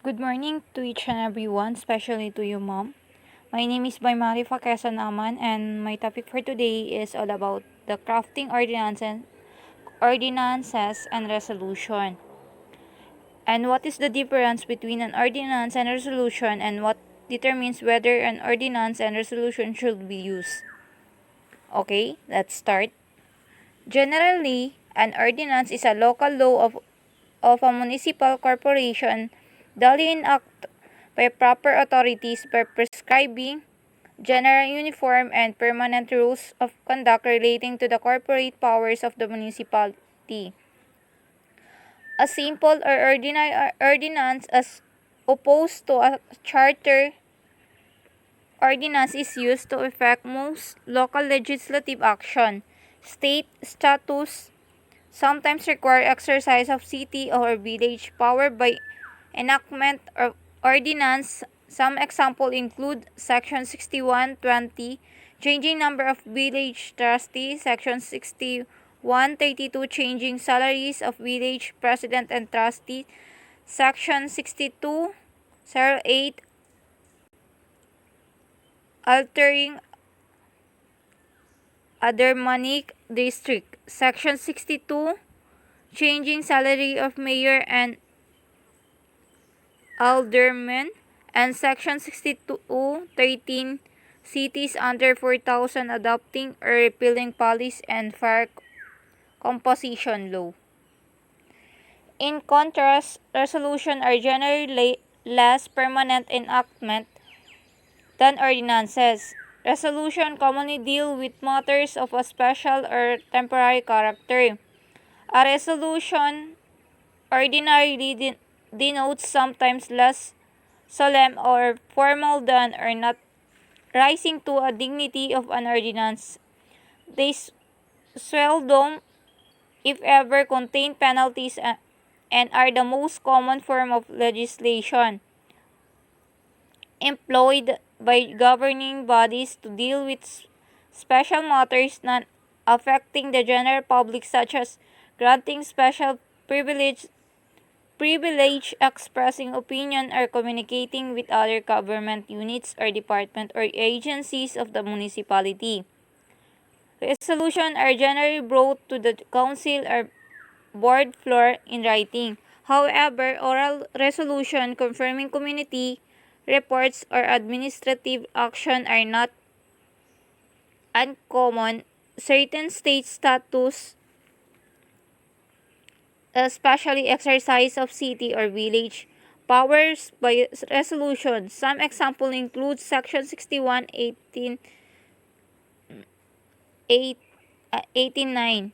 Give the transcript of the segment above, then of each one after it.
Good morning to each and everyone, especially to you, Mom. My name is Baymari Fakesa Naman, and my topic for today is all about the crafting ordinances and resolution. And what is the difference between an ordinance and resolution, and what determines whether an ordinance and resolution should be used? Okay, let's start. Generally, an ordinance is a local law of a municipal corporation duly enacted by proper authorities by prescribing general, uniform, and permanent rules of conduct relating to the corporate powers of the municipality. A simple or ordinary ordinance as opposed to a charter ordinance is used to effect most local legislative action. State statutes sometimes require exercise of city or village power by enactment of ordinance. Some examples include Section 6120, changing number of village trustees, Section 6132, changing salaries of village president and trustees, Section 6208, altering aldermanic district, Section 62, changing salary of mayor and aldermen, and Section 6213, cities under 4,000 adopting or repealing police and fire composition law. In contrast, resolutions are generally less permanent enactment than ordinances. Resolutions commonly deal with matters of a special or temporary character. A resolution ordinarily denotes sometimes less solemn or formal than or not rising to a dignity of an ordinance. They seldom, if ever, contain penalties and are the most common form of legislation employed by governing bodies to deal with special matters not affecting the general public, such as granting special privilege, expressing opinion, or communicating with other government units or departments or agencies of the municipality. Resolutions are generally brought to the council or board floor in writing. However, oral resolution confirming community reports or administrative action are not uncommon. Certain state statutes, especially exercise of city or village powers by resolution. Some examples include Section 6118 89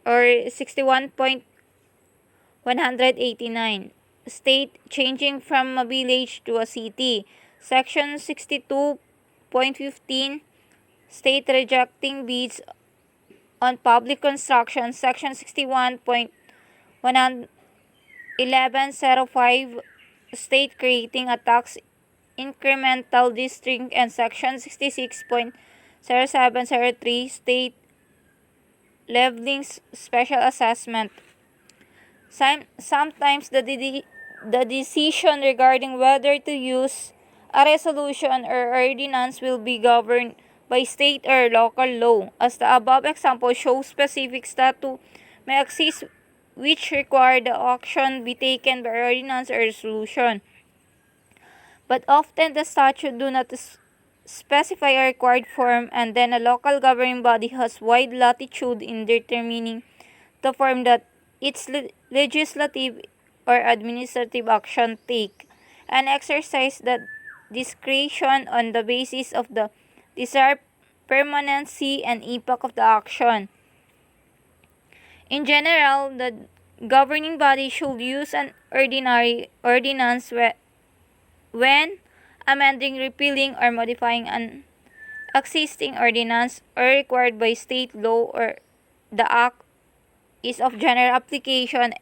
or 61.189, state changing from a village to a city. Section 62.15, state rejecting bids on public construction. Section 61.1105, state creating a tax incremental district, and Section 66.0703, state leveling special assessment. Sometimes the decision regarding whether to use a resolution or ordinance will be governed by state or local law. As the above example shows, specific statute may exist which require the action be taken by ordinance or resolution. But often the statute do not specify a required form, and then a local governing body has wide latitude in determining the form that its legislative or administrative action take, and exercise that discretion on the basis of the desired permanency and impact of the action. In general, the governing body should use an ordinary ordinance when amending, repealing, or modifying an existing ordinance or required by state law, or the act is of general application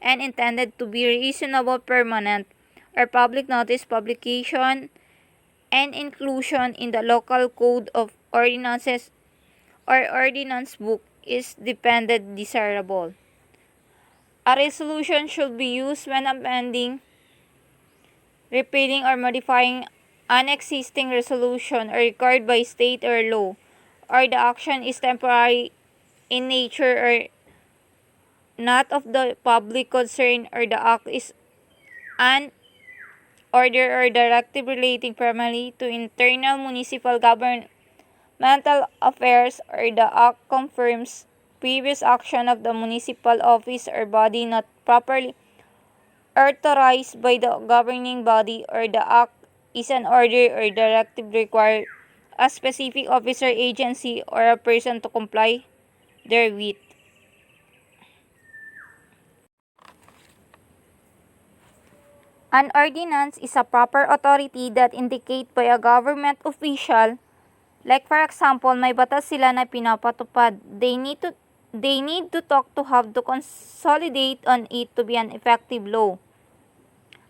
and intended to be reasonable, permanent, or public notice publication and inclusion in the local code of ordinances or ordinance book is depended desirable. A resolution should be used when amending repealing or modifying an existing resolution or required by state or law, or the action is temporary in nature or not of the public concern, or the act is an order or directive relating primarily to internal municipal governmental affairs, or the act confirms previous action of the municipal office or body not properly authorized by the governing body, or the act is an order or directive require a specific officer, agency, or a person to comply therewith. An ordinance is a proper authority that indicate by a government official. Like for example, may batas sila na pinapatupad. They need to talk to have to consolidate on it to be an effective law.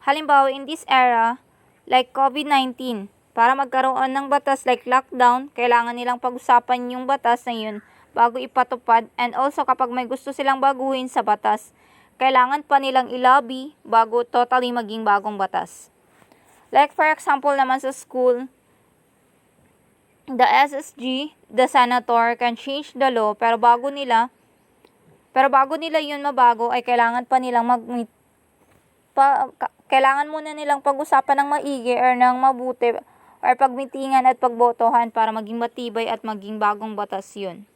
Halimbawa, in this era, like COVID-19, para magkaroon ng batas like lockdown, kailangan nilang pag-usapan yung batas na yun bago ipatupad, and also kapag may gusto silang baguhin sa batas, kailangan pa nilang ilobby bago totally maging bagong batas. Like for example naman sa school, the SSG, the senator can change the law, pero bago nila yun mabago ay kailangan pa nilang kailangan muna nilang pag-usapan ng maigi or ng mabuti or pagmitingan at pagbotohan para maging matibay at maging bagong batas yun.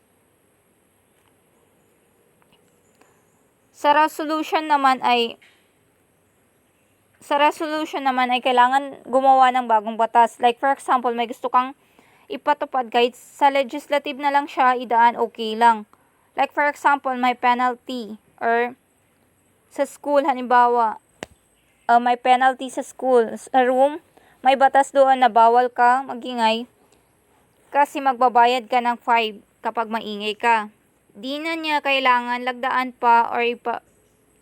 Sa resolution naman ay kailangan gumawa ng bagong batas. Like for example, may gusto kang ipatupad, kahit sa legislative na lang siya idaan, okay lang. Like for example, may penalty or sa school, halimbawa, may penalty sa school. Sa room, may batas doon na bawal ka magingay kasi magbabayad ka ng 5 kapag maingay ka. Di na niya kailangan lagdaan pa or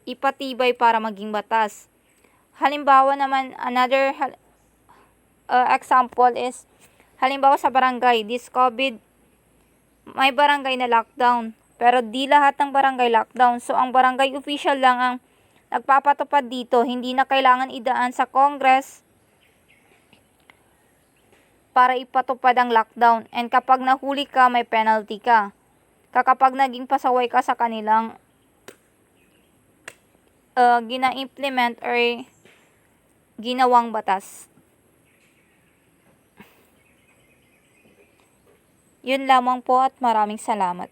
ipatibay para maging batas. Halimbawa naman, another example is, halimbawa sa barangay, this COVID, may barangay na lockdown. Pero di lahat ng barangay lockdown. So, ang barangay official lang ang nagpapatupad dito. Hindi na kailangan idaan sa Congress para ipatupad ang lockdown. And kapag nahuli ka, may penalty ka. Kapag naging pasaway ka sa kanilang gina-implement or ginawang batas. Yun lamang po at maraming salamat.